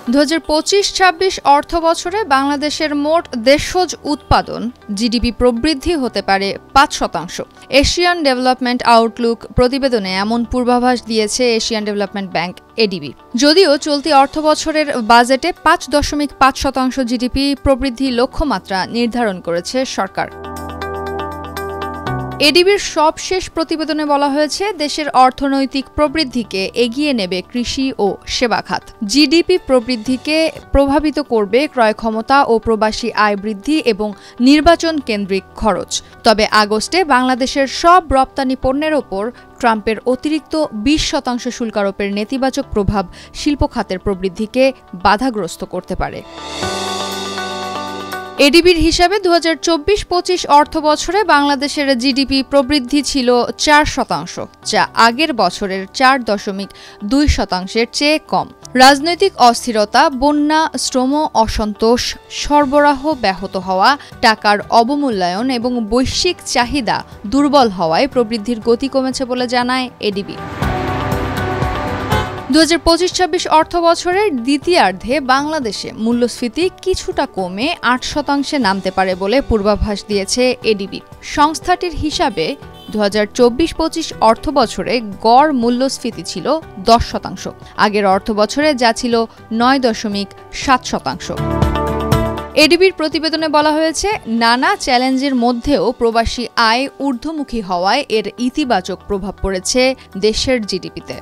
2025-26 অর্থবছরে বাংলাদেশের মোট দেশজ উৎপাদন জিডিপি প্রবৃদ্ধি হতে পারে 5%। এশিয়ান ডেভেলপমেন্ট আউটলুক প্রতিবেদনে এমন পূর্বাভাস দিয়েছে এশিয়ান ডেভেলপমেন্ট ব্যাংক এডিবি। যদিও চলতি অর্থবছরের বাজেটে 5.5% জিডিপি প্রবৃদ্ধি লক্ষ্যমাত্রা নির্ধারণ করেছে সরকার। এডিবির সবশেষ প্রতিবেদনে বলা হয়েছে, দেশের অর্থনৈতিক প্রবৃদ্ধিকে এগিয়ে নেবে কৃষি ও সেবা খাত। জিডিপি প্রবৃদ্ধিকে প্রভাবিত করবে ক্রয় ক্ষমতা ও প্রবাসী আয় বৃদ্ধি এবং নির্বাচন কেন্দ্রিক খরচ। তবে আগস্টে বাংলাদেশের সব রপ্তানি পণ্যের ওপর ট্রাম্পের অতিরিক্ত 20% শুল্ক আরোপের নেতিবাচক প্রভাব শিল্প খাতের প্রবৃদ্ধিকে বাধাগ্রস্ত করতে পারে। এডিবির হিসাবে 2024-25 অর্থবছরে বাংলাদেশের জিডিপি প্রবৃদ্ধি ছিল 4%, যা আগের বছরের 4.2%-এর চেয়ে কম। রাজনৈতিক অস্থিরতা, বন্যা, শ্রম অসন্তোষ, সরবরাহ ব্যাহত হওয়া, টাকার অবমূল্যায়ন এবং বৈশ্বিক চাহিদা দুর্বল হওয়ায় প্রবৃদ্ধির গতি কমেছে বলে জানায় এডিবি। 2025-26 অর্থবছরের দ্বিতীয়ার্ধে বাংলাদেশে মূল্যস্ফীতি কিছুটা কমে 8% নামতে পারে বলে পূর্বাভাস দিয়েছে এডিবি। সংস্থাটির হিসাবে 2024-25 অর্থবছরে গড় মূল্যস্ফীতি ছিল 10%, আগের অর্থবছরে যা ছিল 9.7%। এডিবির প্রতিবেদনে বলা হয়েছে, নানা চ্যালেঞ্জের মধ্যেও প্রবাসী আয় ঊর্ধ্বমুখী হওয়ায় এর ইতিবাচক প্রভাব পড়েছে দেশের জিডিপিতে।